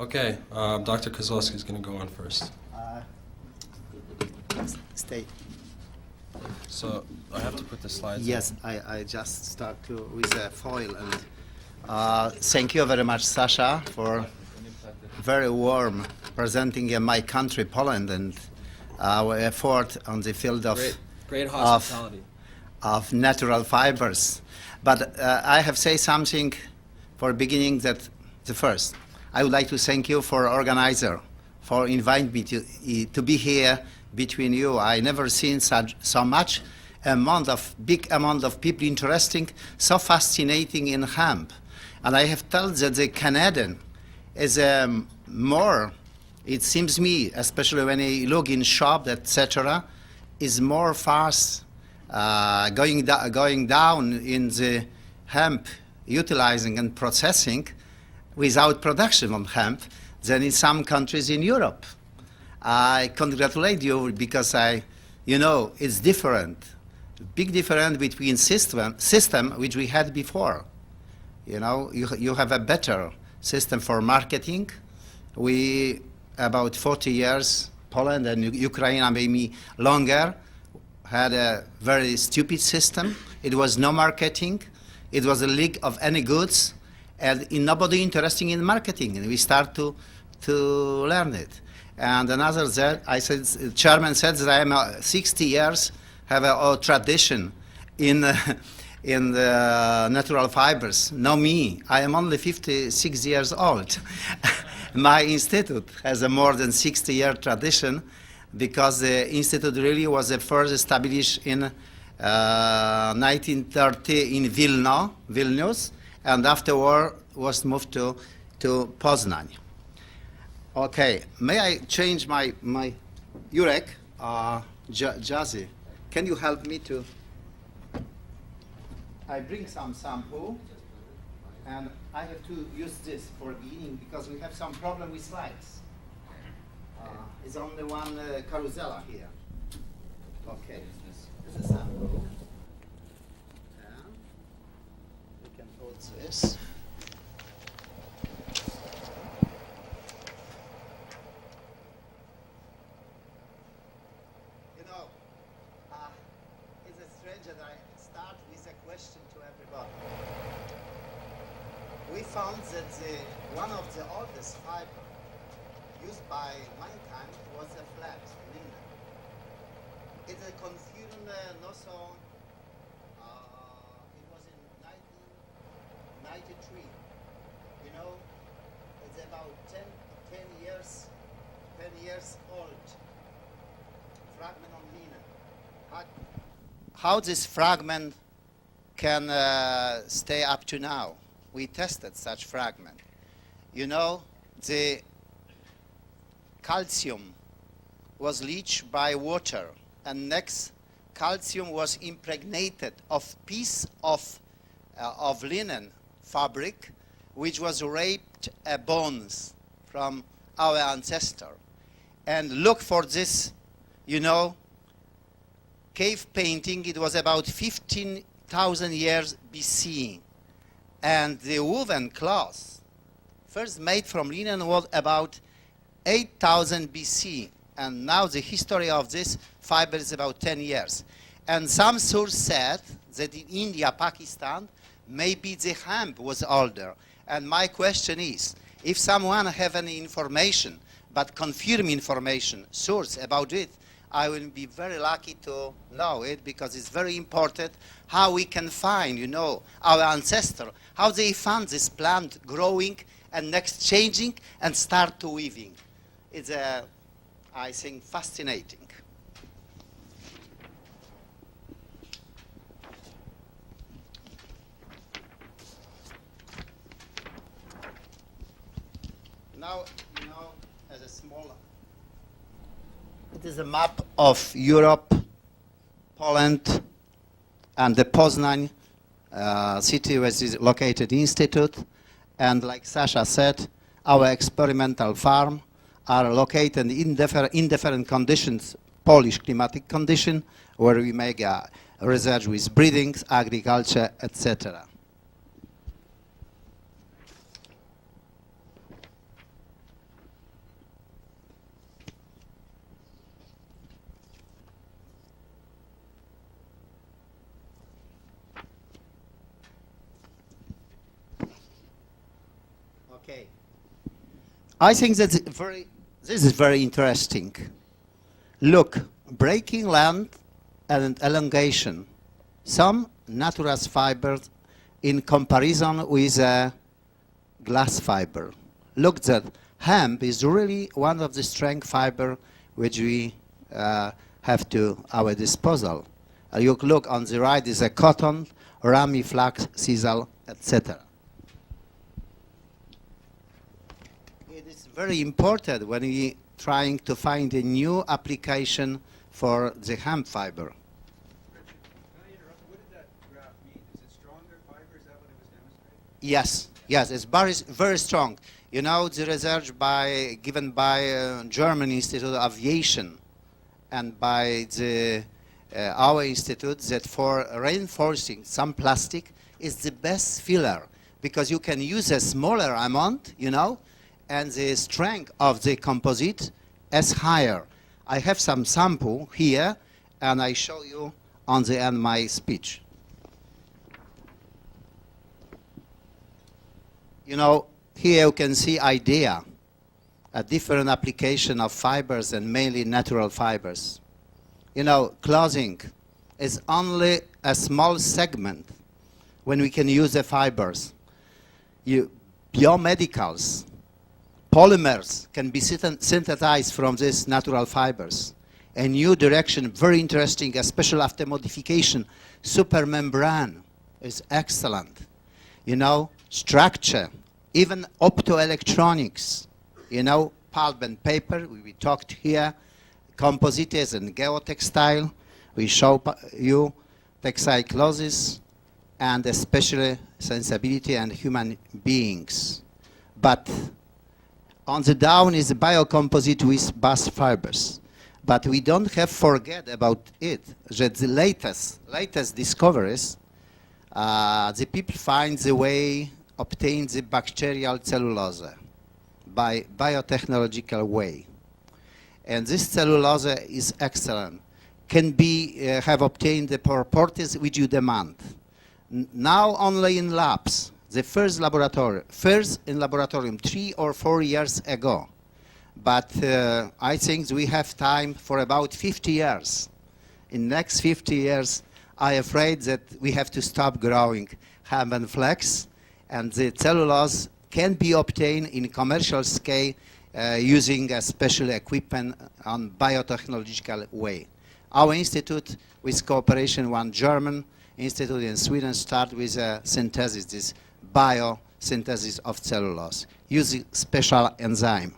Okay, Dr. Kozlowski is going to go on first. Stay. So I have to put the slides Yes, I just start with a foil. And thank you very much, Sasha, for very warm presenting my country, Poland, and our effort on the field of Great hospitality. of natural fibers. But I have say something for beginning that the first. I would like to thank you for organizer, for inviting me to be here between you. I never seen so much big amount of people interesting, so fascinating in hemp. And I have told that the Canadian is more, it seems me, especially when I look in shop, etc., is more fast going down in the hemp utilizing and processing without production of hemp than in some countries in Europe. I congratulate you because it's different, big difference between system which we had before. You have a better system for marketing. We, about 40 years, Poland and Ukraine, maybe longer, had a very stupid system. It was no marketing. It was a league of any goods, and nobody interested in marketing. And we start to learn it. And another that the chairman said that I am 60 years, have a tradition in the natural fibers. No me, I am only 56 years old. My institute has a more than 60-year tradition because the institute really was the first established in 1930 in Vilnius, and afterward was moved to Poznań. Okay, may I change my Jurek, Jazzy, can you help me to? I bring some sample, and I have to use this for beginning because we have some problem with slides. It's only one carousel here. Okay, this is a sample. And we can put this. It's strange that I start with a question to everybody. We found that one of the oldest fiber used by mankind was a flax, linen. It's a confusion not so. It was in 1993. It's about 10 years old. Fragment on linen. How this fragment can stay up to now? We tested such fragment. The calcium was leached by water, and next calcium was impregnated of piece of linen fabric, which was raped bones from our ancestor. And look for this, cave painting. It was about 15,000 years BC. And the woven cloth, first made from linen, was about 8,000 BC. And now the history of this fiber is about 10 years. And some sources said that in India, Pakistan, maybe the hemp was older. And my question is, if someone have any information, but confirm information, source about it, I will be very lucky to know it, because it's very important how we can find, our ancestor, how they found this plant growing and next changing and start to weaving. It's, I think, fascinating. Now, as a small, it is a map of Europe, Poland, and the Poznań city where is located institute. And like Sasha said, our experimental farm are located in different conditions, Polish climatic condition, where we make research with breedings, agriculture, etc. Okay. I think this is very interesting. Look, breaking length and elongation. Some natural fibers in comparison with a glass fiber. Look, that hemp is really one of the strength fiber which we have to our disposal. You look on the right is a cotton, rami, flax, sisal, etc. It is very important when we trying to find a new application for the hemp fiber. Richard, can I interrupt? What did that graph mean? Is it stronger fiber? Is that what it was demonstrating? Yes, it's very strong. You know, the research given by German Institute of Aviation and by our institute that for reinforcing some plastic is the best filler because you can use a smaller amount, you know, and the strength of the composite is higher. I have some sample here, and I show you on the end my speech. You know, here you can see idea, a different application of fibers and mainly natural fibers. You know, clothing is only a small segment when we can use the fibers. Biomedicals, polymers can be synthesized from these natural fibers. A new direction, very interesting, especially after modification. Supermembrane is excellent. You know, structure, even optoelectronics, you know, pulp and paper, we talked here, composites and geotextile, we show you textile clothes, and especially sensibility and human beings. But on the down is the biocomposite with bast fibers. But we don't have forget about it, that the latest discoveries, the people find the way obtain the bacterial cellulose by biotechnological way. And this cellulose is excellent, can be have obtained the properties which you demand. Now only in labs, the first in laboratorium 3 or 4 years ago. But I think we have time for about 50 years. In next 50 years, I'm afraid that we have to stop growing hemp and flax, and the cellulose can be obtained in commercial scale using a special equipment on biotechnological way. Our institute, with cooperation one German institute in Sweden, start with a synthesis, this biosynthesis of cellulose, using special enzyme.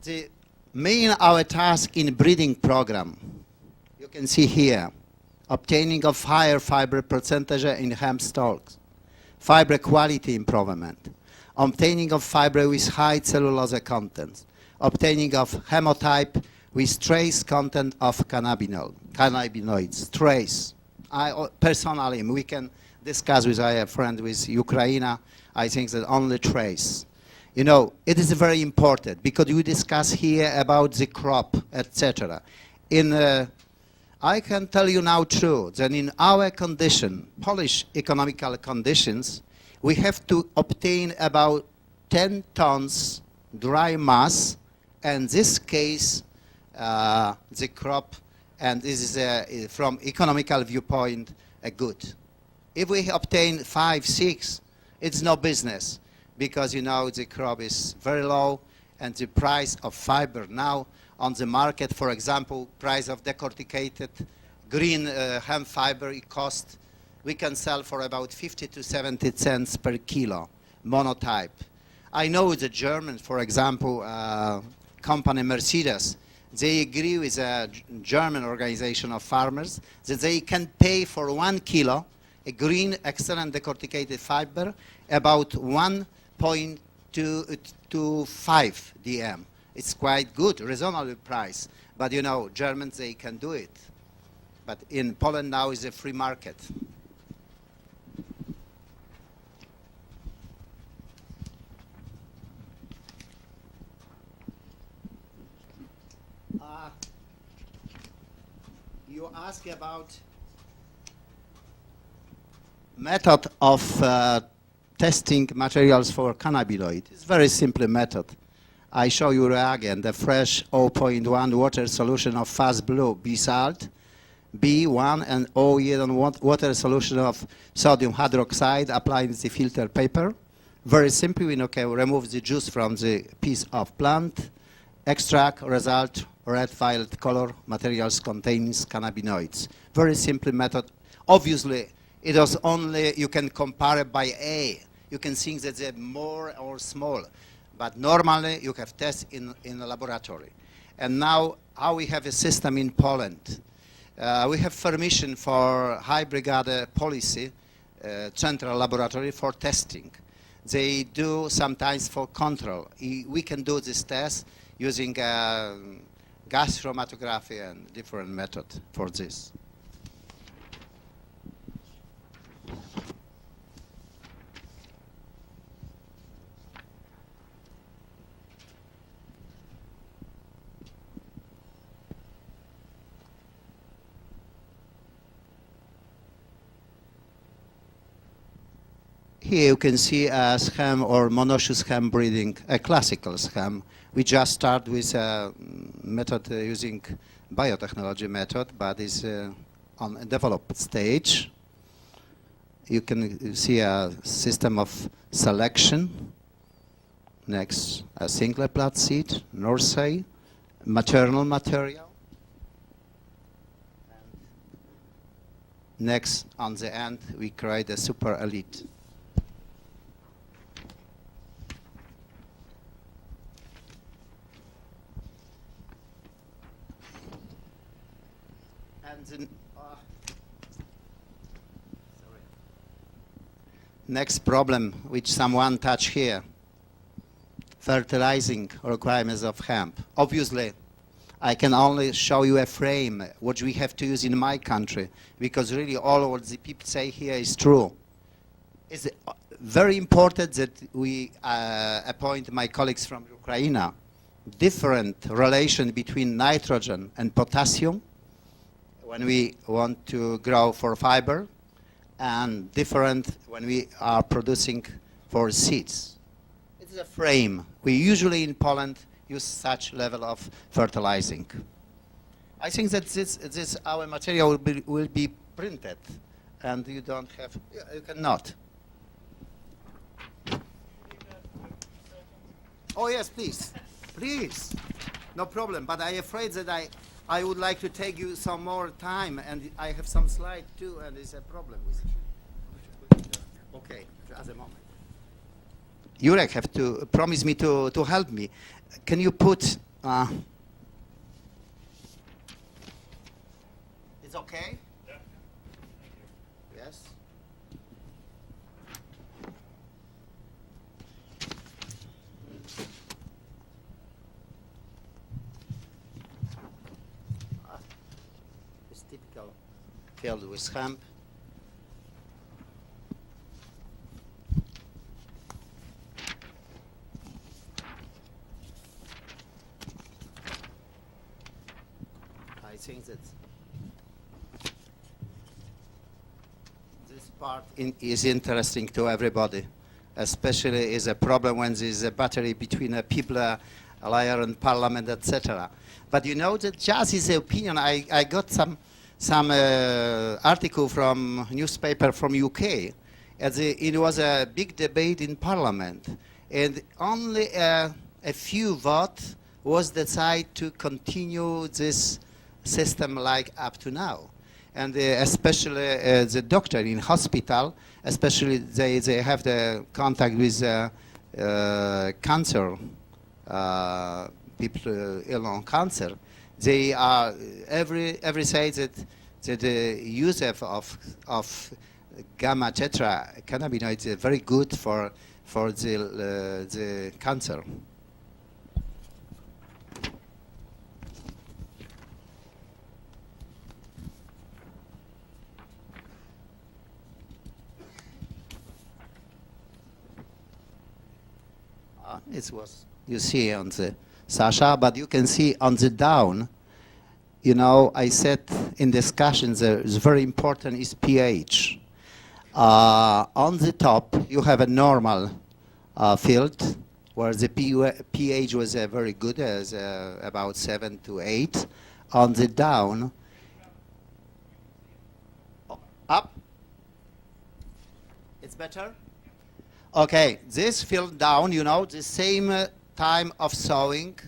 The main our task in breeding program, you can see here, obtaining of higher fiber percentage in hemp stalks, fiber quality improvement, obtaining of fiber with high cellulose content, obtaining of hemotype with trace content of cannabinoids, trace. Personally, we can discuss with our friend with Ukraine, I think that only trace. You know, it is very important because we discuss here about the crop, etc. I can tell you now true that in our condition, Polish economical conditions, we have to obtain about 10 tons dry mass, and this case, the crop, and this is from economical viewpoint, a good. If we obtain 5, 6, it's no business. Because you know the crop is very low and the price of fiber now on the market, for example, price of decorticated green hemp fiber, it cost, we can sell for about 50 to 70 cents per kilo, monotype. I know the Germans, for example, company Mercedes, they agree with a German organization of farmers that they can pay for 1 kilo a green excellent decorticated fiber about 1.25 DM. It's quite good, reasonable price. But you know, Germans, they can do it. But in Poland now is a free market. You ask about method of testing materials for cannabinoid. It's very simple method. I show you reagent, the fresh 0.1 water solution of fast blue B salt, B1 and O1 water solution of sodium hydroxide applied the filter paper. Very simply, we can remove the juice from the piece of plant, extract, result, red violet color materials contains cannabinoids. Very simple method. Obviously, it is only, you can compare it by A. You can think that they're more or small. But normally, you have tests in a laboratory. And now, how we have a system in Poland. We have permission for high brigade policy, central laboratory for testing. They do sometimes for control. We can do this test using gas chromatography and different method for this. Here you can see a scheme or monoecious scheme breeding, a classical scheme. We just start with a method using biotechnology method, but is on a developed stage. You can see a system of selection. Next, a single plant seed, nursery, maternal material. Next, on the end, we create a super elite. Next problem, which someone touched here, fertilizing requirements of hemp. Obviously, I can only show you a frame, which we have to use in my country, because really all what the people say here is true. It's very important that we appoint my colleagues from Ukraine, different relation between nitrogen and potassium when we want to grow for fiber, and different when we are producing for seeds. It's a frame. We usually in Poland use such level of fertilizing. I think that this our material will be printed, and you don't have, you cannot. Oh yes, please, please, no problem. But I'm afraid that I would like to take you some more time, and I have some slide too, and it's a problem with it. Okay, at the moment. Jurek have to promise me to help me. Can you put? It's okay. Yeah. Yes. It's typical field with hemp. I think that this part is interesting to everybody, especially is a problem when there is a battery between a people, a liar and parliament, etc. But you know that just is the opinion. I got some article from newspaper from UK. It was a big debate in parliament, and only a few votes was decided to continue this system like up to now. And especially the doctor in hospital, especially they have the contact with cancer, people ill on cancer. They are every say that the use of gamma tetra cannabinoids is very good for the cancer. It was, you see on the Sasha, but you can see on the down you know, I said in discussions it's very important is pH. On the top, you have a normal field where the pH was very good, as about 7 to 8. On the down, up. It's better? Okay, this field down, you know, the same time of sowing,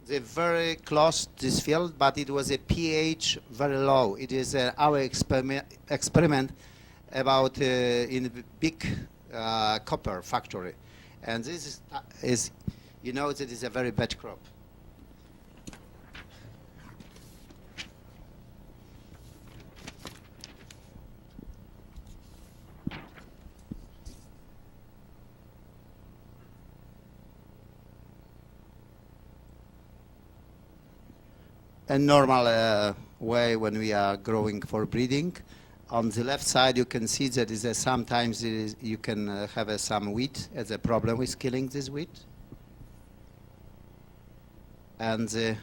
they very close to this field, but it was a pH very low. It is our experiment about in a big copper factory. And this is, you know, that is a very bad crop. A normal way when we are growing for breeding. On the left side, you can see that is sometimes you can have some wheat as a problem with killing this wheat. And the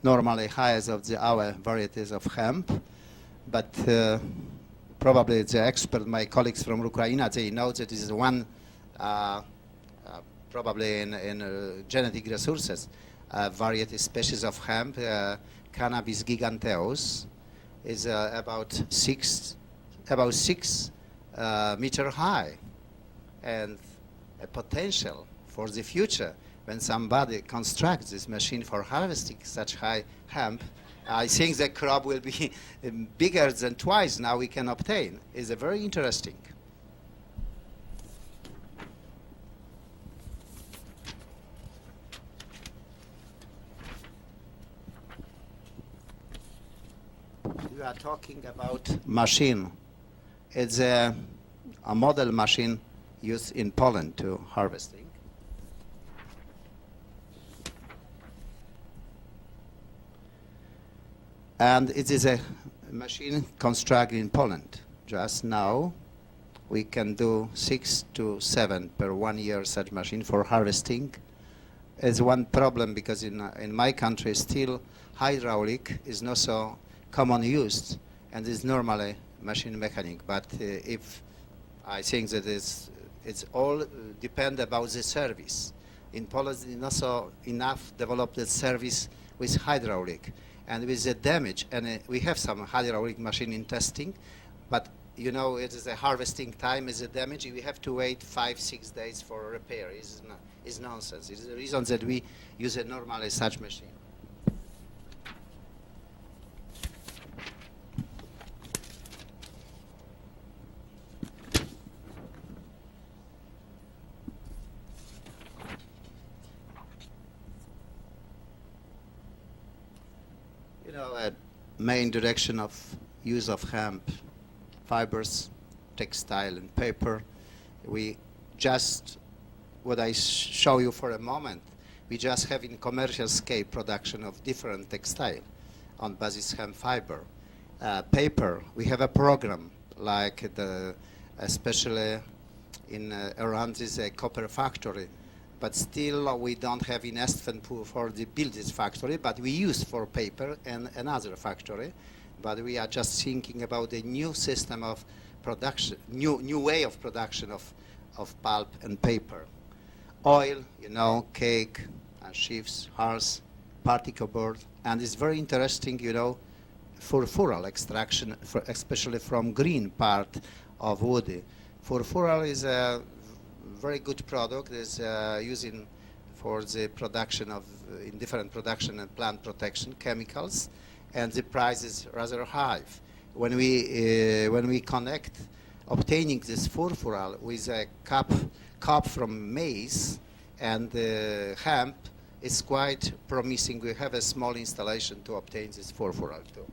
normally highest of our varieties of hemp, but probably the expert, my colleagues from Ukraine, they know that is one probably in genetic resources variety species of hemp, Cannabis giganteus, is about 6 meter high, and a potential for the future when somebody constructs this machine for harvesting such high hemp. I think the crop will be bigger than twice now we can obtain. Is very interesting. We are talking about machine. It's a model machine used in Poland to harvesting. And it is a machine constructed in Poland. Just now, we can do 6 to 7 per 1 year such machine for harvesting. It's one problem because in my country still hydraulic is not so common used, and is normally machine mechanic. But if I think that it's all depend about the service. In Poland, it's not so enough developed the service with hydraulic, and with the damage. And we have some hydraulic machine in testing, but you know it is a harvesting time is a damage. We have to wait 5-6 days for repair. It's nonsense. It's the reason that we use a normally such machine. Main direction of use of hemp fibers, textile and paper. We just, what I show you for a moment, we just have in commercial scale production of different textile on basis hemp fiber. Paper, we have a program like especially in around this copper factory, but still we don't have investment for the build this factory, but we use for paper and another factory. But we are just thinking about a new system of production, new way of production of pulp and paper. Oil, you know, cake, sheaves, hearth, particle board, and it's very interesting, you know, furfural extraction, especially from green part of wood. Furfural is a very good product. Is using for the production of in different production and plant protection chemicals, and the price is rather high. When we connect obtaining this furfural with a cup from maize and hemp, it's quite promising. We have a small installation to obtain this furfural too.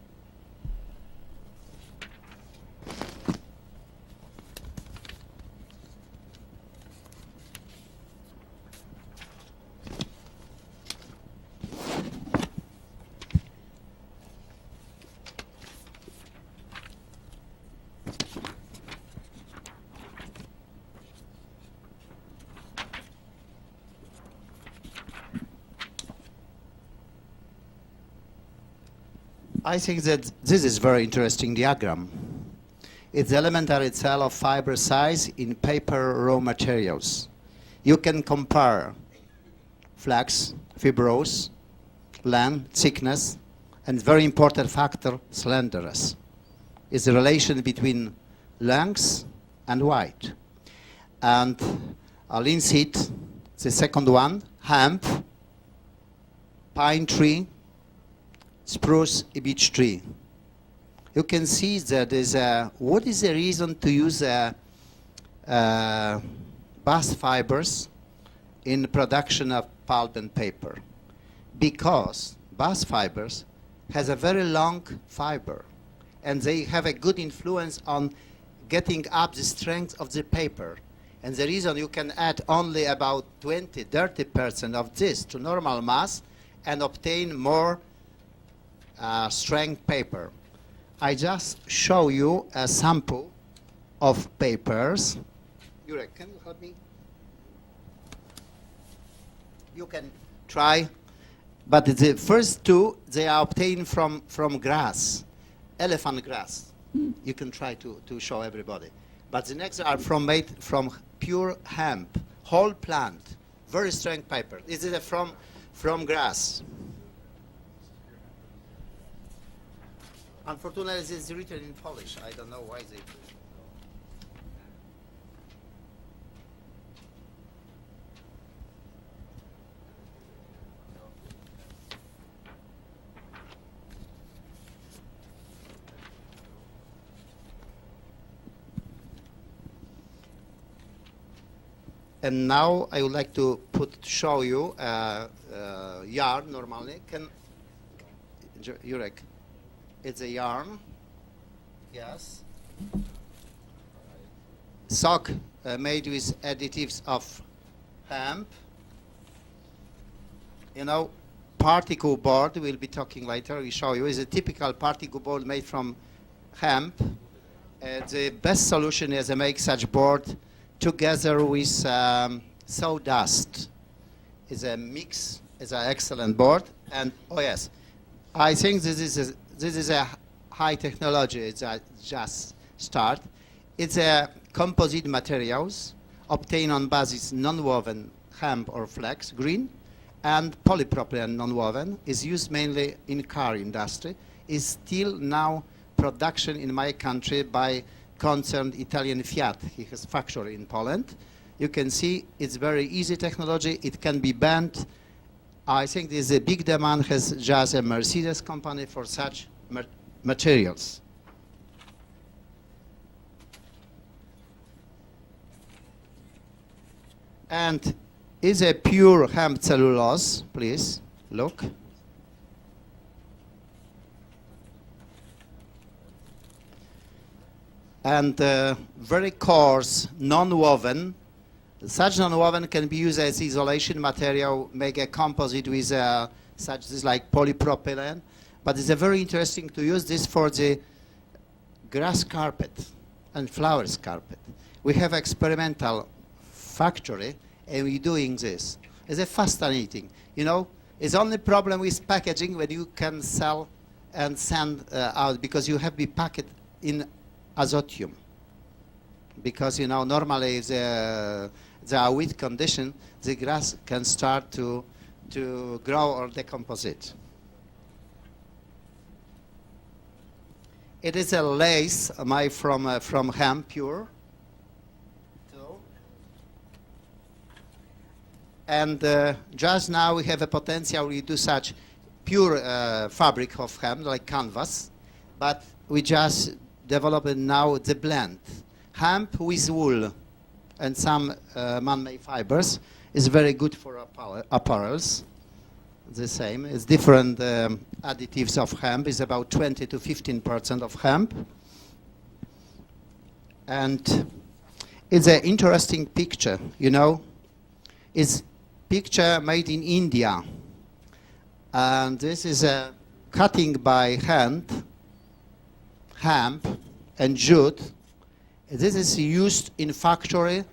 I think that this is very interesting diagram. It's the elementary cell of fiber size in paper raw materials. You can compare flax, fibrose, length, thickness, and very important factor, slenderness. Is the relation between length and weight. And linseed, the second one, hemp, pine tree, spruce, beech tree. You can see that is what is the reason to use bast fibers in production of pulp and paper? Because bast fibers has a very long fiber, and they have a good influence on getting up the strength of the paper. And the reason you can add only about 20–30% of this to normal mass and obtain more strength paper. I just show you a sample of papers. Jurek, can you help me? You can try, but the first two, they are obtained from grass, elephant grass. You can try to show everybody. But the next are made from pure hemp, whole plant, very strong paper. This is from grass. Unfortunately, this is written in Polish. I don't know why they. And now I would like to show you yarn. Normally, Jurek? It's a yarn. Yes. Sock made with additives of hemp. You know, particle board. We'll be talking later. We show you is a typical particle board made from hemp. The best solution is to make such board together with sawdust. It's a mix. It's an excellent board. And oh yes, I think this is a high technology. It's a just start. It's a composite materials obtained on basis non-woven hemp or flax, green, and polypropylene non-woven is used mainly in car industry. Is still now production in my country by concerned Italian Fiat. He has factory in Poland. You can see it's very easy technology. It can be bent. I think there's a big demand has just a Mercedes company for such materials. And is a pure hemp cellulose, please look. And very coarse, non-woven. Such non-woven can be used as isolation material, make a composite with such as like polypropylene. But it's very interesting to use this for the grass carpet and flowers carpet. We have experimental factory, and we're doing this. It's a fascinating. You know, it's only problem with packaging when you can sell and send out because you have to be packed in azotium. Because you know normally the wet condition, the grass can start to grow or decompose. It is a lace made from hemp pure. And just now we have a potential we do such pure fabric of hemp like canvas, but we just developing now the blend. Hemp with wool and some man-made fibers is very good for apparels. The same. It's different additives of hemp. It's about 20 to 15% of hemp. And it's an interesting picture, you know. It's picture made in India. And this is a cutting by hand, hemp and jute. This is used in factory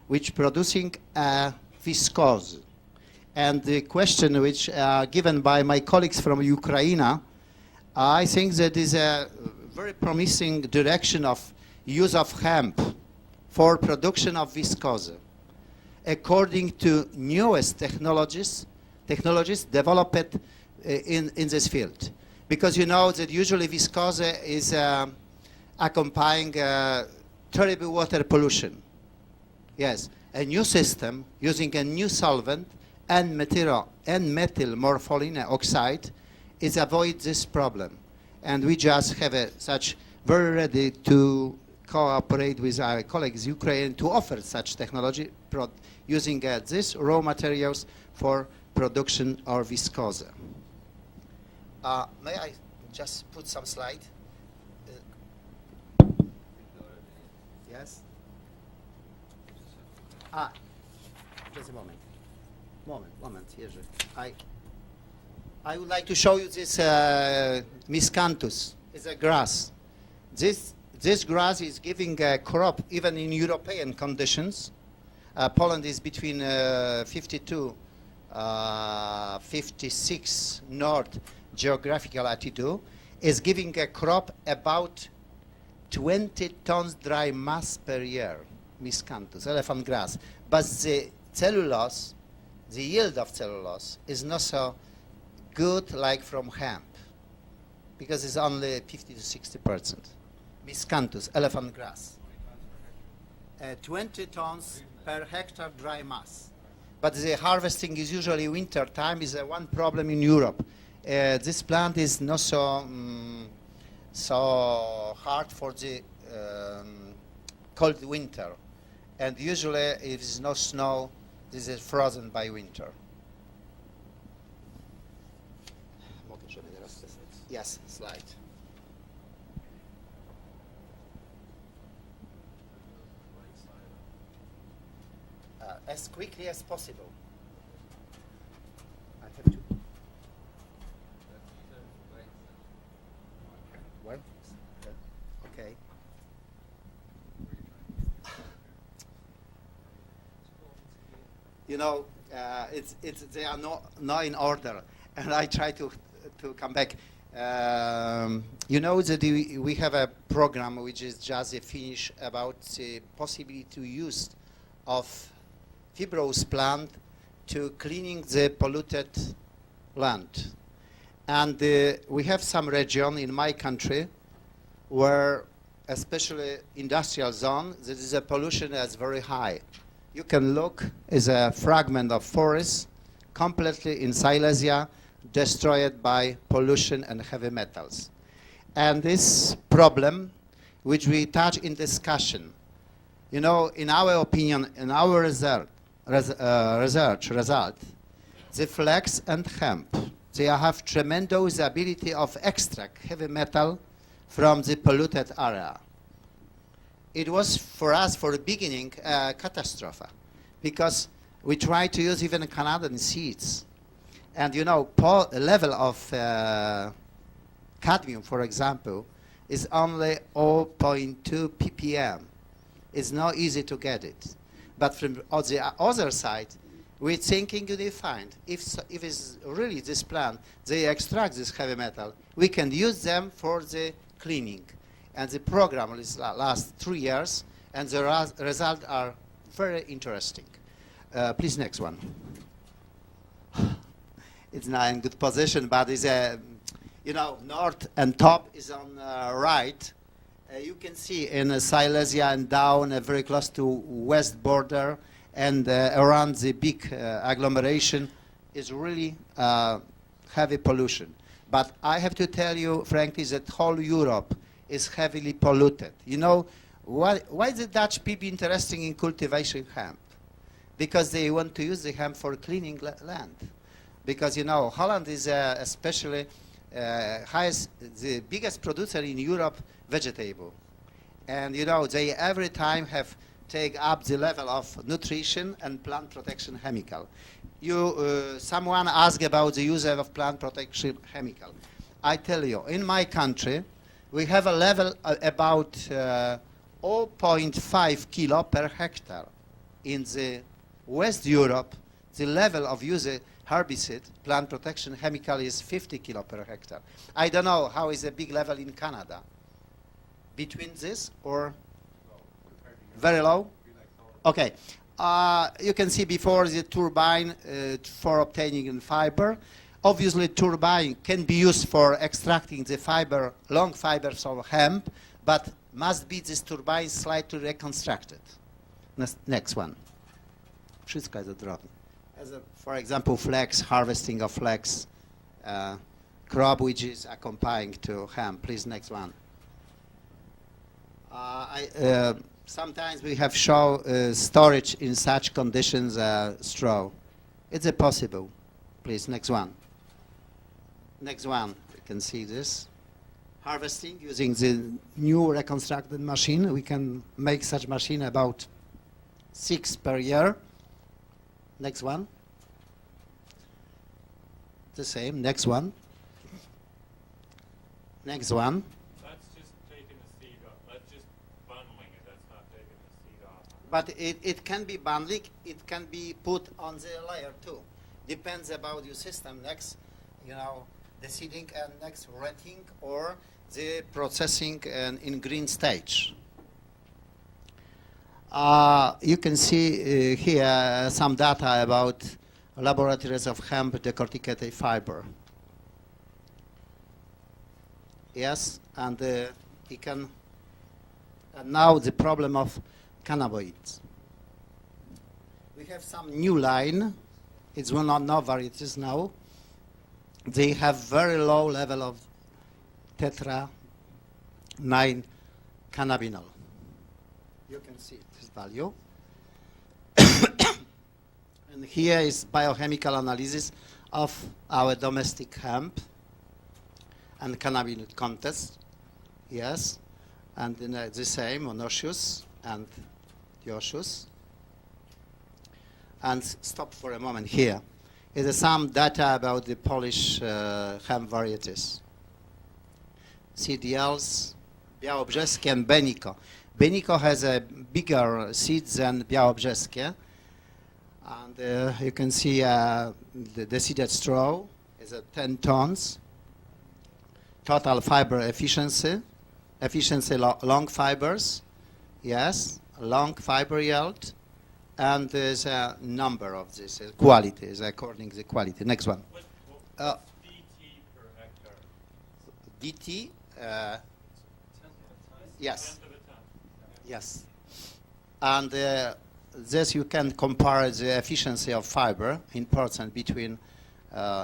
which producing viscose. And the question which given by my colleagues from Ukraine, I think that is a very promising direction of use of hemp for production of viscose, according to newest technologies developed in this field. Because you know that usually viscose is accompanying terrible water pollution. Yes, a new system using a new solvent and material and methyl morpholine oxide is avoid this problem. And we just have such very ready to cooperate with our colleagues Ukraine to offer such technology using these raw materials for production of viscose. May I just put some slide? Yes? Just a moment. Moment, Jerzy. I would like to show you this miscanthus. It's a grass. This grass is giving a crop even in European conditions. Poland is between 52, 56 north geographical latitude, is giving a crop about 20 tons dry mass per year, miscanthus, elephant grass. But the cellulose, the yield of cellulose is not so good like from hemp, because it's only 50 to 60%. Miscanthus, elephant grass. 20 tons per hectare dry mass. But the harvesting is usually winter time, is one problem in Europe. This plant is not so hard for the cold winter. And usually if there's no snow, this is frozen by winter. Yes, slide. As quickly as possible. I have to. Well, okay. You know, they are not in order, and I try to come back. You know that we have a program which is just a finish about the possibility to use of fibrous plant to cleaning the polluted land. And we have some region in my country where, especially industrial zone, there is a pollution that's very high. You can look, is a fragment of forest completely in Silesia, destroyed by pollution and heavy metals. And this problem, which we touch in discussion, you know, in our opinion, in our research result, the flax and hemp, they have tremendous ability of extract heavy metal from the polluted area. It was for us, for the beginning, a catastrophe, because we tried to use even Canadian seeds. And you know, level of cadmium, for example, is only 0.2 ppm. It's not easy to get it. But from the other side, we're thinking you find, if it's really this plant, they extract this heavy metal, we can use them for the cleaning. And the program is last 3 years, and the results are very interesting. Please, next one. It's not in good position, but it's you know, north and top is on right. You can see in Silesia and down, very close to west border, and around the big agglomeration is really heavy pollution. But I have to tell you, frankly, that whole Europe is heavily polluted. You know, why the Dutch people interested in cultivation hemp? Because they want to use the hemp for cleaning land. Because, you know, Holland is especially the biggest producer in Europe vegetable. And, you know, they every time have take up the level of nutrition and plant protection chemical. Someone asked about the use of plant protection chemical. I tell you, in my country, we have a level about 0.5 kilo per hectare. In the West Europe, the level of use herbicide, plant protection chemical is 50 kilo per hectare. I don't know how is a big level in Canada. Between this or very low? Okay. You can see before the turbine for obtaining fiber. Obviously, turbine can be used for extracting the fiber, long fibers of hemp, but must be this turbine slightly reconstructed. Next one. Wszystko jest odwrotne. For example, flax, harvesting of flax, crop which is accompanying to hemp. Please, next one. Sometimes we have show storage in such conditions straw. It's possible. Please, next one. Next one, you can see this. Harvesting using the new reconstructed machine. We can make such machine about 6 per year. Next one. The same. Next one. Next one. That's just taking the seed off. That's just bundling it. That's not taking the seed off. But it can be bundling. It can be put on the layer too. Depends about your system. Next, the seeding and next retting or the processing in green stage. You can see here some data about laboratories of hemp decorticated fiber. Yes, and you can. And now the problem of cannabinoids. We have some new line. It's one of no varieties now. They have very low level of tetra 9 cannabinol. You can see this value. And here is biochemical analysis of our domestic hemp and cannabinoid content. Yes, and the same monoecious and dioecious. And stop for a moment here. Is some data about the Polish hemp varieties. CDLs, białobrzeskie and Beniko. Beniko has a bigger seeds than białobrzeskie. And you can see the seeded straw is 10 tons. Total fiber efficiency. Long fibers. Yes, long fiber yield. And there's a number of this. Quality is according to the quality. Next one. What's DT per hectare? DT. Yes. Tenth of a ton. Yes. And this you can compare the efficiency of fiber in percent between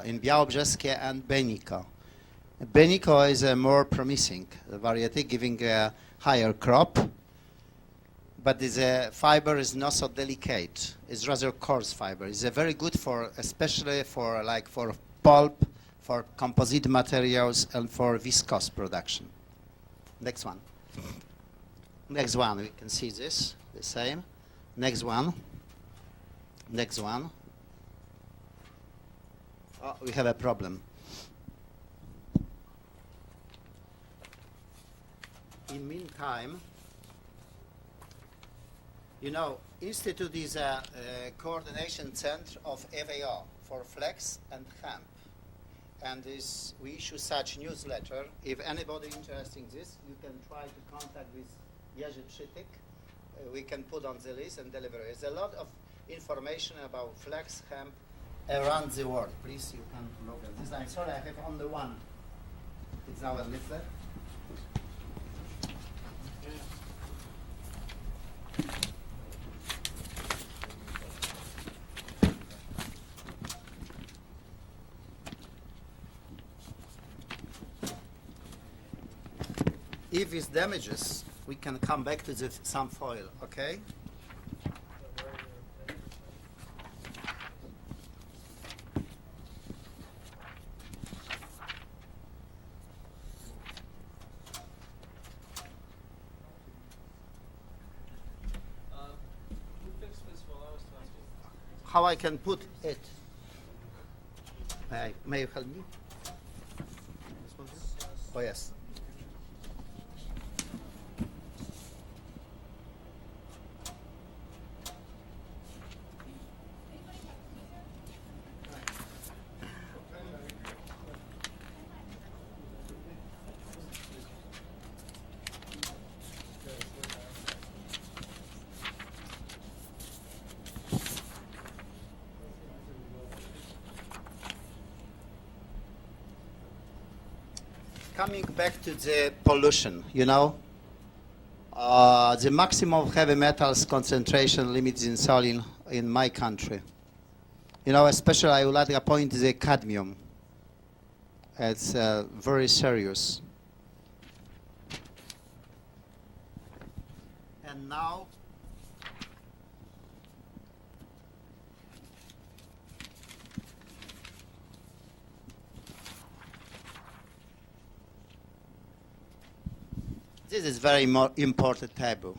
in białobrzeskie and Beniko. Beniko is a more promising variety, giving a higher crop. But the fiber is not so delicate. It's rather coarse fiber. It's very good for, especially for pulp, for composite materials, and for viscose production. Next one. Next one. We can see this. The same. Next one. Next one. Oh, we have a problem. In meantime. Institute is a coordination center of FAO for flax and hemp. And we issue such newsletter. If anybody interested in this, you can try to contact with Jerzy Przytyk. We can put on the list and deliver. There's a lot of information about flax, hemp around the world. Please, you can look at this. I'm sorry, I have only one. It's our leaflet. If it's damages, we can come back to some foil, okay? Who fixed this while I was talking? How I can put it? May you help me? Oh, yes. Coming back to the pollution, you know, the maximum heavy metals concentration limits in soil in my country. You know, especially I would like to point the cadmium. It's very serious. And now, this is very important taboo.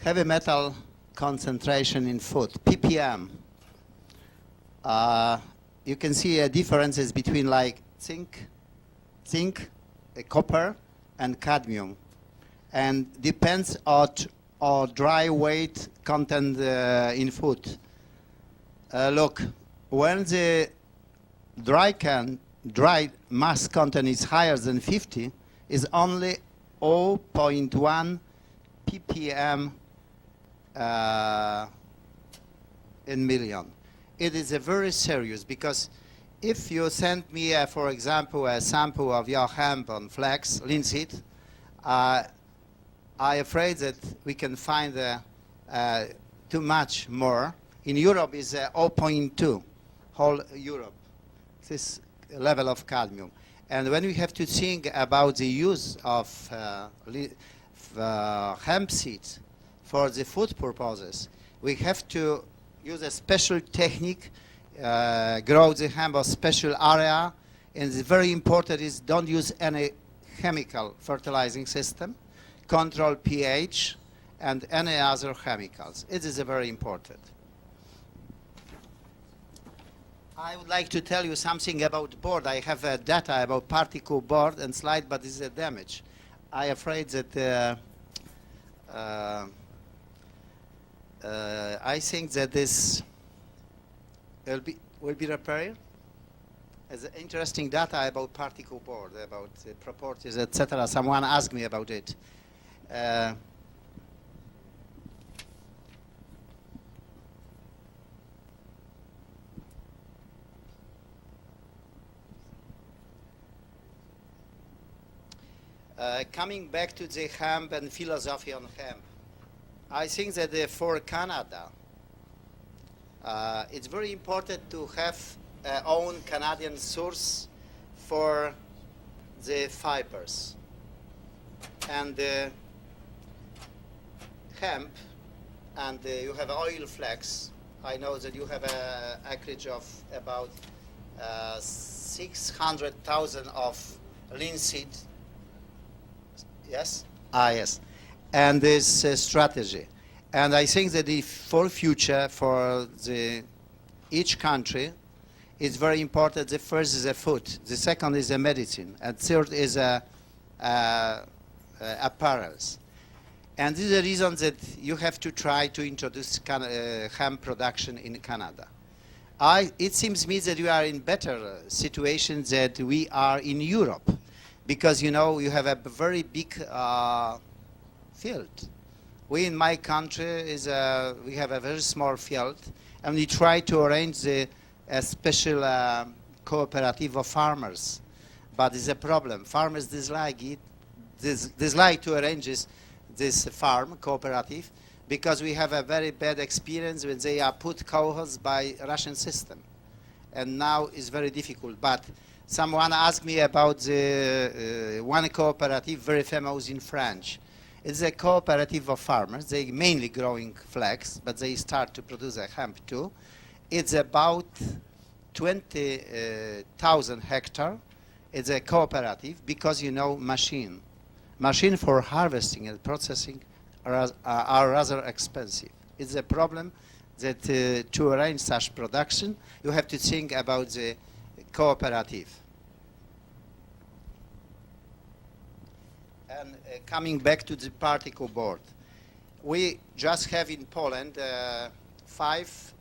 Heavy metal concentration in food, ppm. You can see differences between like zinc, copper, and cadmium, and depends on dry weight content in food. Look, when the dry mass content is higher than 50, is only 0.1 ppm in million. It is a very serious, because if you send me, for example, a sample of your hemp on flax, linseed, I'm afraid that we can find too much more. In Europe is 0.2, whole Europe, this level of cadmium. And when we have to think about the use of hemp seeds for the food purposes, we have to use a special technique, grow the hemp of special area, and the very important is don't use any chemical fertilizing system, control pH, and any other chemicals. It is very important. I would like to tell you something about board. I have data about particle board and slide, but this is a damage. I'm afraid that I think that this will be repaired. As interesting data about particle board, about properties, etc. Someone asked me about it. Coming back to the hemp and philosophy on hemp, I think that for Canada, it's very important to have own Canadian source for the fibers. And hemp, and you have oil flax. I know that you have an acreage of about 600,000 of linseed. Yes? Yes. And this strategy. And I think that for future, for each country, it's very important. The first is the food, the second is the medicine, and third is apparels. And this is the reason that you have to try to introduce hemp production in Canada. It seems to me that we are in better situation than we are in Europe, because you know you have a very big field. We in my country we have a very small field, and we try to arrange a special cooperative of farmers. But it's a problem. Farmers dislike it, dislike to arrange this farm cooperative, because we have a very bad experience when they are put co-hosts by Russian system. And now it's very difficult. But someone asked me about the one cooperative very famous in France. It's a cooperative of farmers. They mainly growing flax, but they start to produce a hemp too. It's about 20,000 hectares. It's a cooperative because, you know, machine for harvesting and processing are rather expensive. It's a problem that to arrange such production, you have to think about the cooperative. And coming back to the particle board, we just have in Poland 5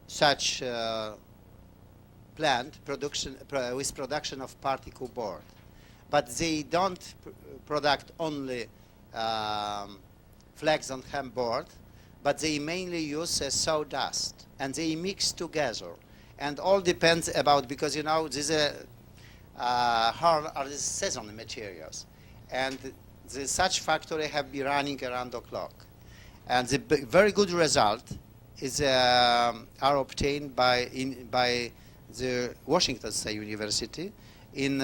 such plant with production of particle board. But they don't product only flax and hemp board, but they mainly use sawdust, and they mix together. And all depends about, because you know, this How are the seasonal materials? And such factory have been running around the clock. And the very good result is are obtained by the Washington State University in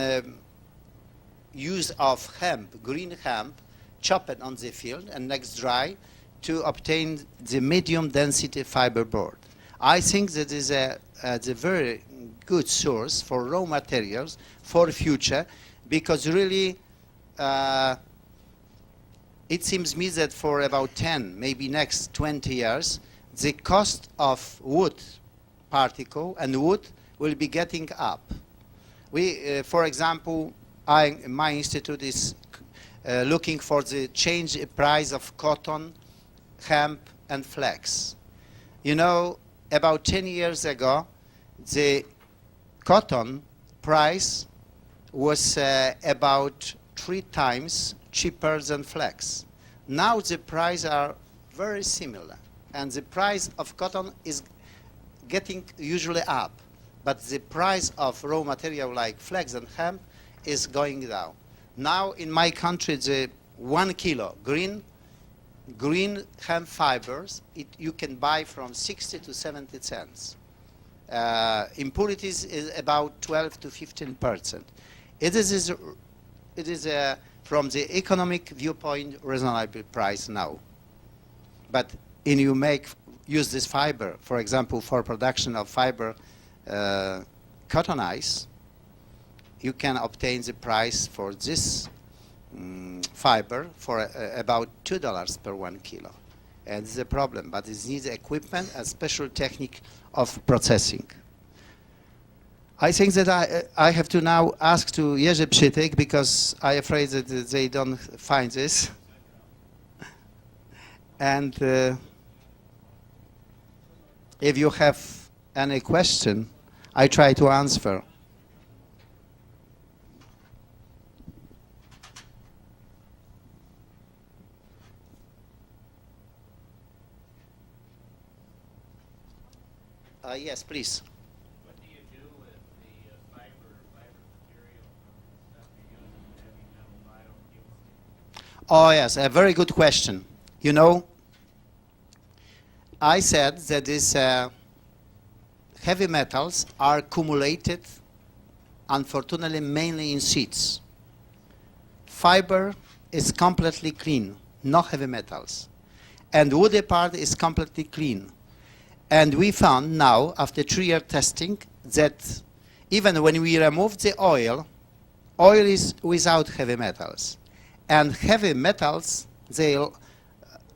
use of hemp, green hemp, chopped on the field and next dry to obtain the medium density fiber board. I think that is a very good source for raw materials for future, because really it seems me that for about 10, maybe next 20 years, the cost of wood particle and wood will be getting up. We, for example, my institute is looking for the change price of cotton, hemp, and flax. You know, about 10 years ago, the cotton price was about 3 times cheaper than flax. Now the prices are very similar, and the price of cotton is getting usually up, but the price of raw material like flax and hemp is going down. Now in my country, the 1 kilo green hemp fibers, you can buy from 60 to 70 cents. Impurities is about 12 to 15%. It is from the economic viewpoint reasonable price now. But when you use this fiber, for example, for production of fiber cotton ice, you can obtain the price for this fiber for about $2 per 1 kilo. And it's a problem, but it needs equipment and special technique of processing. I think that I have to now ask to Jerzy Przytyk, because I'm afraid that they don't find this. And if you have any question, I try to answer. Yes, please. What do you do with the fiber material from stuff you use in heavy metal biofuels? Oh, yes, a very good question. You know, I said that these heavy metals are accumulated, unfortunately, mainly in seeds. Fiber is completely clean, no heavy metals. And woody part is completely clean. And we found now, after 3-year testing, that even when we remove the oil is without heavy metals. And heavy metals, they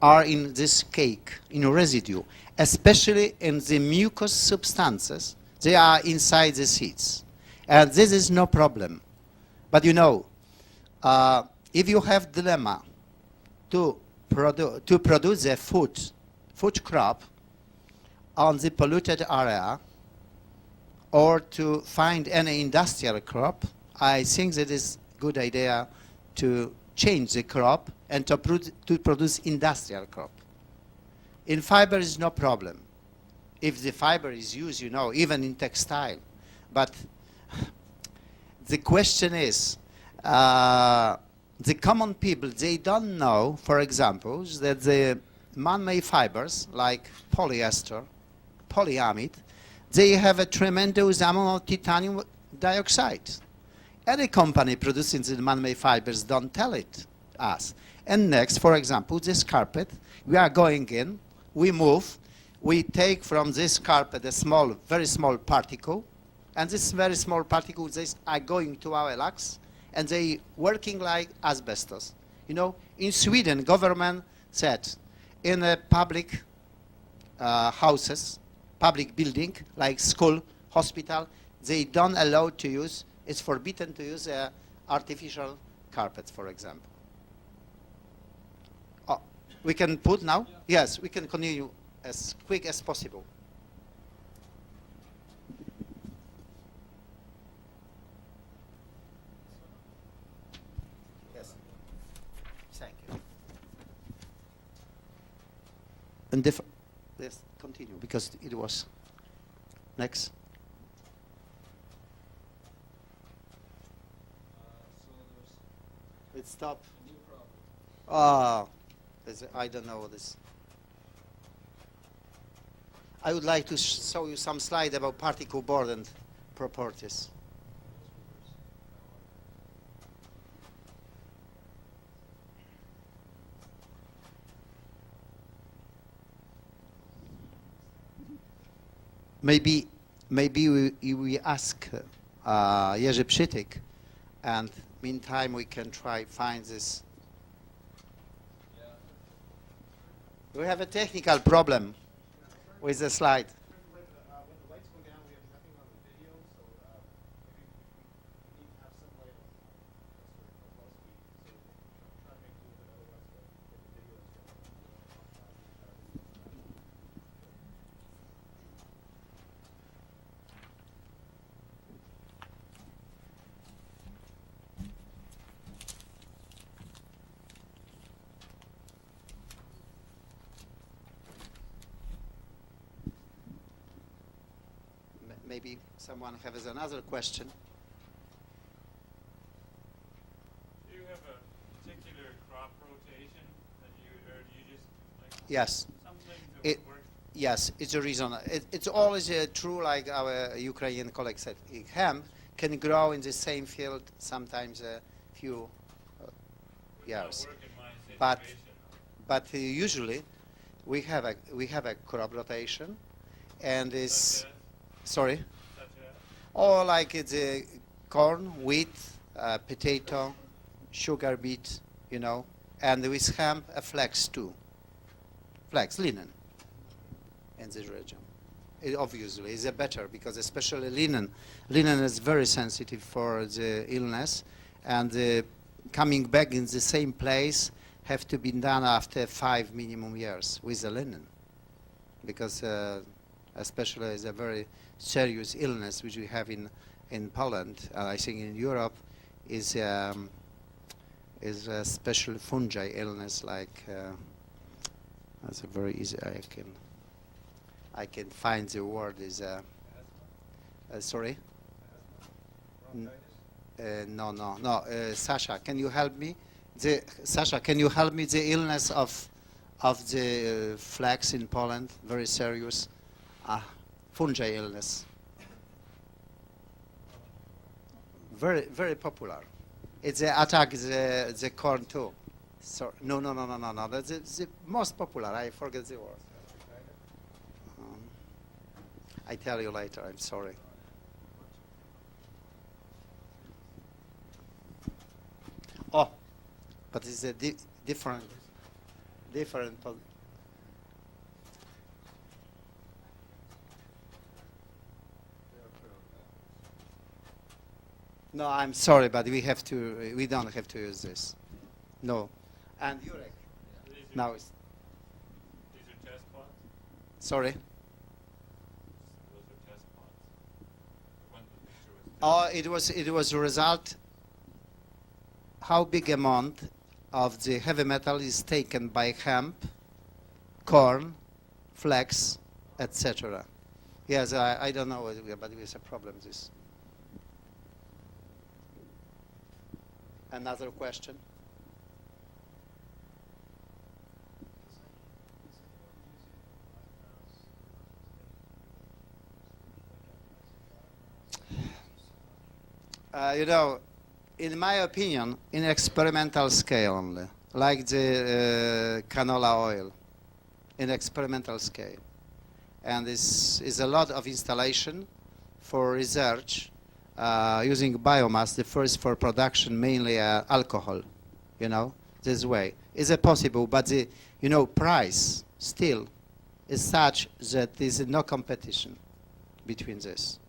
are in this cake, in residue, especially in the mucous substances. They are inside the seeds. And this is no problem. But you know, if you have dilemma to produce a food crop on the polluted area, or to find any industrial crop, I think that is a good idea to change the crop and to produce industrial crop. In fiber is no problem. If the fiber is used, you know, even in textile. But the question is, the common people, they don't know, for example, that the man-made fibers like polyester, polyamide, they have a tremendous amount of titanium dioxide. Any company producing the man-made fibers don't tell it us. And next, for example, this carpet, we are going in, we move, we take from this carpet a small, very small particle, and this very small particles, they are going to our lungs, and they working like asbestos. You know, in Sweden, government said, in a public houses, public building, like school, hospital, they don't allow to use, it's forbidden to use artificial carpets, for example. Oh, we can put now? Yeah. Yes, we can continue as quick as possible. Yes. Thank you. And yes, continue, because it was next. It stopped. Oh, I don't know this. I would like to show you some slide about particle board and properties. Maybe we ask Jerzy Przytyk, and meantime we can try find this. We have a technical problem with the slide. When the lights go down, we have nothing on the video, so maybe we need to have some light on Kozlowski. So try to make do with it, otherwise the video is going Maybe someone has another question. Do you have a particular crop rotation that or do you just like Yes. some things that It- would work? Yes, it's a reason. It's always true, like our Ukrainian colleague said. Hemp can grow in the same field sometimes a few Would years, not work in my But- situation. but usually we have a crop rotation, and is Such sorry, as or like it's corn, wheat, potato, sugar beet, you know, and with hemp a flax too, flax linen in this region. It obviously is a better because especially linen is very sensitive for the illness, and coming back in the same place have to be done after 5 minimum years with the linen, because especially is a very serious illness which we have in Poland, I think in Europe, is a special fungi illness, like that's a very easy. I can find the word is sorry. No. Sasha, can you help me? Sasha, can you help me? The illness of the flax in Poland, very serious. Fungi illness. Very, very popular. It's attack the corn too. So no. That's the most popular. I forget the word. I tell you later. I'm sorry. Oh, but it's a different. No, I'm sorry, but we don't have to use this. No. And Jurek, now it's, these are test plots? sorry. Those are test plots. The one the picture was It was a result how big amount of the heavy metal is taken by hemp, corn, flax, etc. Yes, I don't know, but it is a problem. This. Another question? You know, in my opinion, in experimental scale only, like the canola oil, in experimental scale. And this is a lot of installation for research using biomass, the first for production, mainly alcohol, you know, this way. Is it possible? But the, you know, price still is such that there is no competition between this.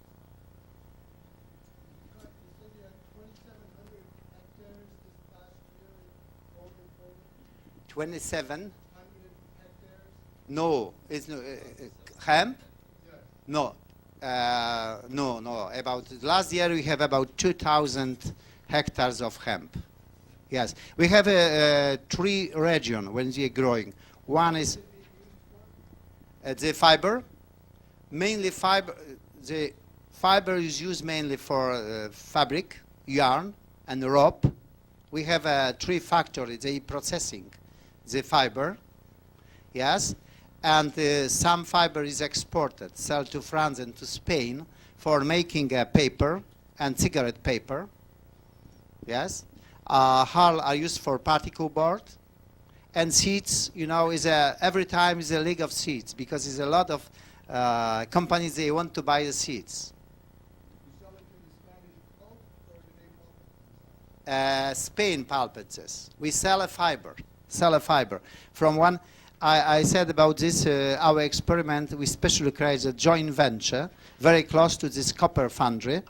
27? No, it's no hemp. No, no. About last year we have about 2,000 hectares of hemp. Yes, we have a tree region when they are growing. One is the fiber, mainly fiber. The fiber is used mainly for fabric, yarn, and rope. we have 3 factories, they processing the fiber, yes, and some fiber is exported, sold to France and to Spain for making paper and cigarette paper, yes. Hull are used for particle board, and seeds, you know, is every time is a league of seeds because there's a lot of companies they want to buy the seeds. You sell it to the Spanish pulp, or do they pulp it? Spain pulped this. We sell a fiber. From one, I said about this, our experiment, we specially created a joint venture very close to this copper foundry.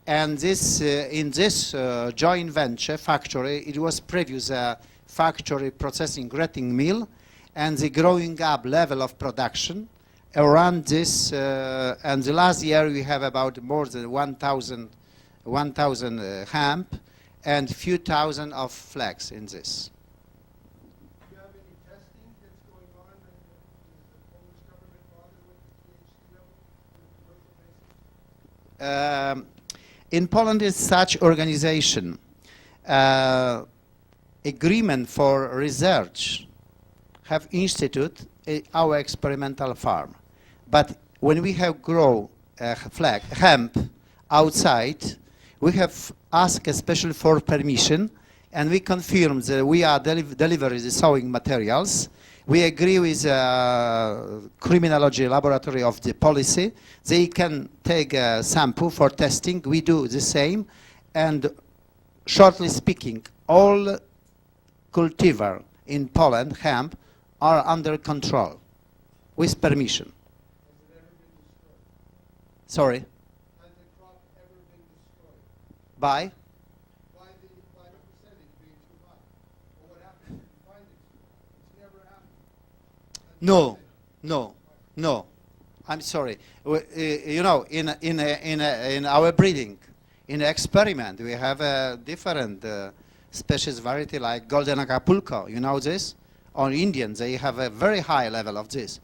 And this, in this joint venture factory, it was previous factory processing gratting mill, and the growing up level of production around this, and the last year we have about more than 1,000 hemp and few thousand of flax in this. Do you have any testing that's going on? Is the Polish government bothered with the THC level on a commercial basis? In Poland is such organization, agreement for research have institute our experimental farm. But when we have grow hemp outside, we have asked especially for permission, and we confirm that we are delivering the sowing materials. We agree with criminology laboratory of the policy. They can take a sample for testing. We do the same. And shortly speaking, all cultivar in Poland, hemp, are under control with permission. Has it ever been destroyed? Sorry, Has the crop ever been destroyed? by? By the percentage being too high? Or what happens if you find it too high? It's never happened. No. I'm sorry. You know, in our breeding, in experiment, we have a different species variety like golden Acapulco. You know this? On Indians, they have a very high level of this.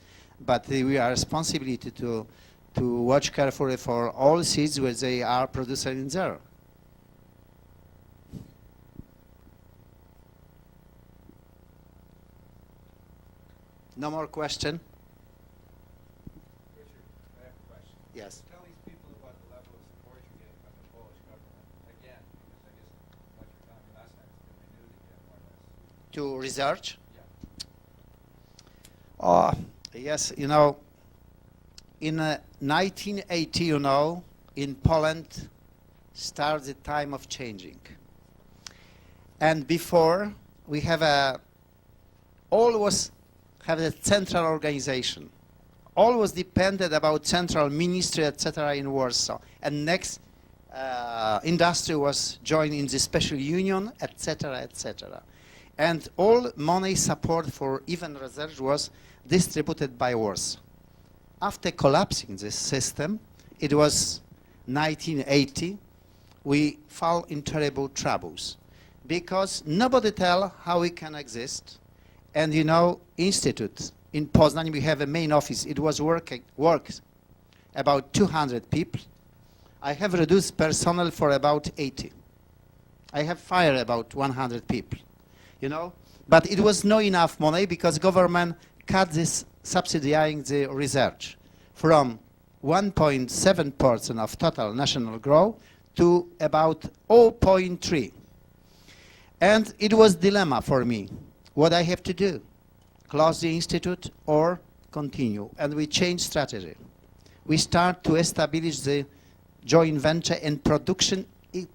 But we are responsibility to watch carefully for all seeds where they are producing in there. No more question? Richard, I have a question. Yes. Tell these people about the level of support you're getting from the Polish government. Again, because I guess what you're telling me last time has been renewed again, more or less. To research? Yeah. Oh, yes, you know, in 1980, you know, in Poland starts the time of changing. And before, we have always have a central organization. Always depended about central ministry, etc. in Warsaw. And next, industry was joined in the special union, etc., etc. And all money support for even research was distributed by Warsaw. After collapsing this system, it was 1980, we fell in terrible troubles because nobody tell how we can exist. And you know, institute in Poznań, we have a main office. It was works about 200 people. I have reduced personnel for about 80. I have fired about 100 people, you know. But it was not enough money because government cut this subsidizing the research from 1.7% of total national growth to about 0.3. And it was dilemma for me. What I have to do, close the institute or continue? And we changed strategy. We start to establish the joint venture and production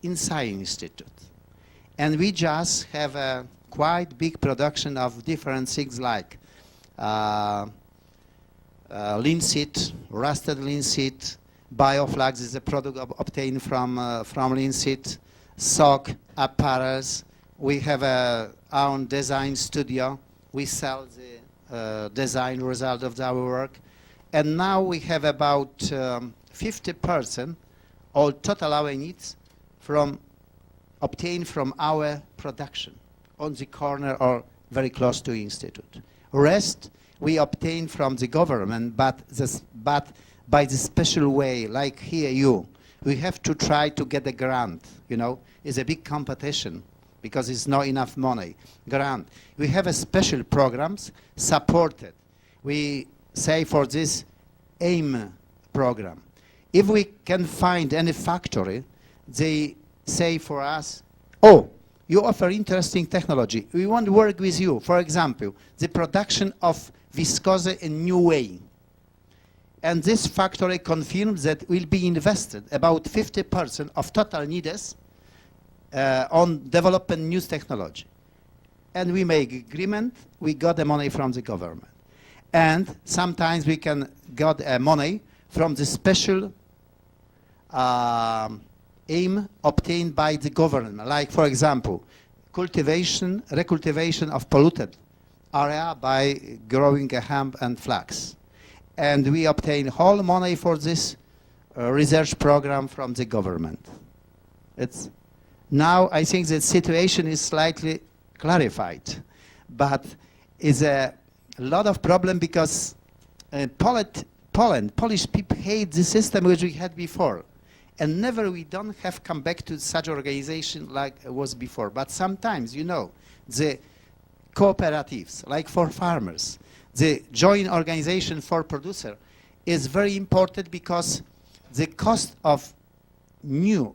inside institute. And we just have a quite big production of different things like linseed, roasted linseed, bioflax is a product obtained from linseed, sock, apparels. We have our own design studio. We sell the design result of our work. And now we have about 50% all total our needs obtained from our production on the corner or very close to institute. Rest we obtain from the government, but by the special way, like here we have to try to get a grant, you know. It's a big competition because it's not enough money, grant. We have a special programs supported. We say for this AIM program. If we can find any factory, they say for us, oh, you offer interesting technology. We want to work with you. For example, the production of viscose in new way. And this factory confirms that will be invested about 50% of total needs on developing new technology. And we make agreement, we got the money from the government. And sometimes we can get money from the special aim obtained by the government. Like, for example, recultivation of polluted area by growing a hemp and flax. And we obtain whole money for this research program from the government. It's now I think the situation is slightly clarified, but it's a lot of problem because Polish people hate the system which we had before, and never we don't have come back to such organization like it was before. But sometimes, you know, the cooperatives, like for farmers, the joint organization for producer is very important because the cost of new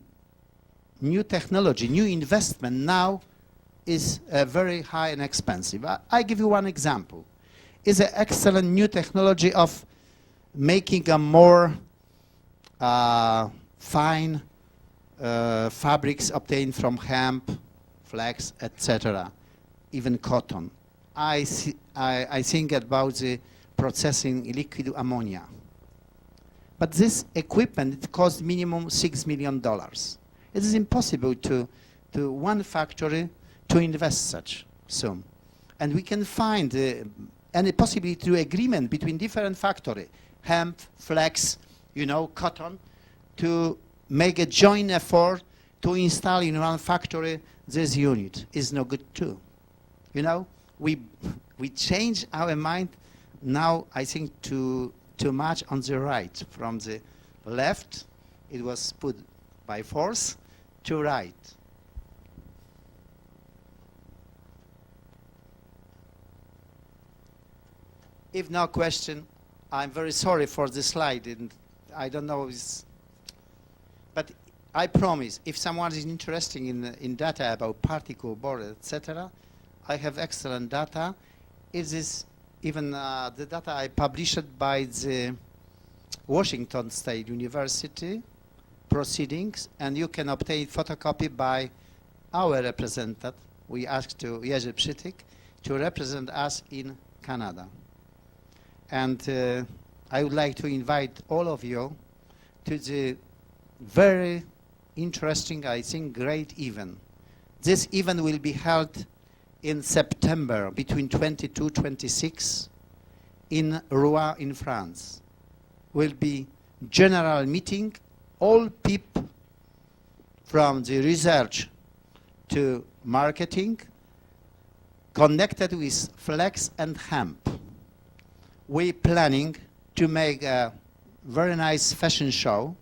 technology, new investment now is very high and expensive. I give you one example. It's an excellent new technology of making a more fine fabrics obtained from hemp, flax, etc., even cotton. I think about the processing liquid ammonia. But this equipment, it costs minimum $6 million. It is impossible to one factory to invest such sum. And we can find any possibility to agreement between different factories, hemp, flax, you know, cotton, to make a joint effort to install in one factory this unit. Is no good too. You know, we change our mind now, I think, too much on the right. From the left, it was put by force, to right. If no question, I'm very sorry for the slide, and I don't know, but I promise, if someone is interested in data about particle board, etc., I have excellent data. It is even the data I published by the Washington State University proceedings, and you can obtain photocopy by our representative. We asked to Jerzy Przytyk to represent us in Canada. And I would like to invite all of you to the very interesting, I think, great event. This event will be held in September between 22 to 26 in Rouen in France. Will be general meeting, all people from the research to marketing connected with flax and hemp. We're planning to make a very nice fashion show,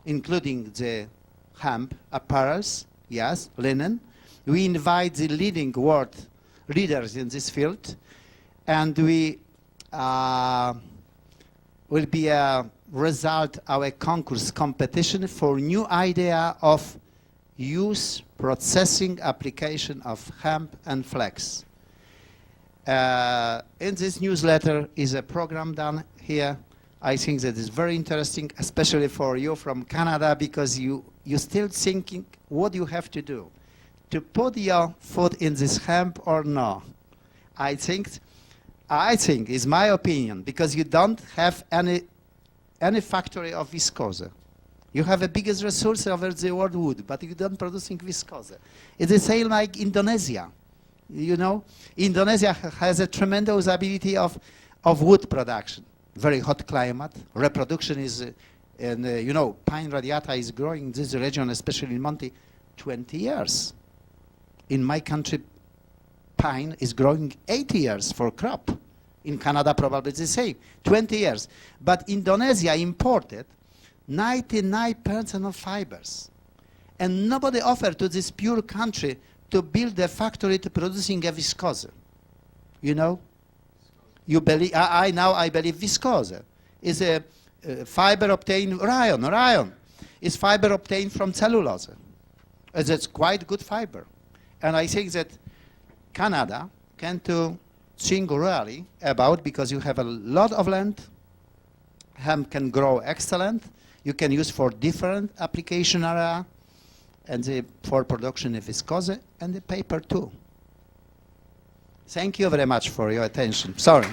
including the hemp apparels, yes, linen. We invite the leading world leaders in this field, and we will be a result of a concourse competition for new idea of use, processing, application of hemp and flax. In this newsletter is a program done here. I think that is very interesting, especially for you from Canada, because you're still thinking what you have to do to put your foot in this hemp or no. I think is my opinion, because you don't have any factory of viscose. You have the biggest resource over the world wood, but you don't producing viscose. It's the same like Indonesia. You know, Indonesia has a tremendous ability of wood production. Very hot climate. Reproduction is, you know, pine radiata is growing in this region, especially in Monte, 20 years. In my country, pine is growing 80 years for crop. In Canada, probably the same, 20 years. But Indonesia imported 99% of fibers. And nobody offered to this pure country to build a factory to producing a viscose. You know? You believe, I believe viscose is a fiber obtained, rayon is fiber obtained from cellulose. It's quite good fiber. And I think that Canada can to think really about, because you have a lot of land, hemp can grow excellent, you can use for different application area, and for production of viscose and the paper too. Thank you very much for your attention. Sorry.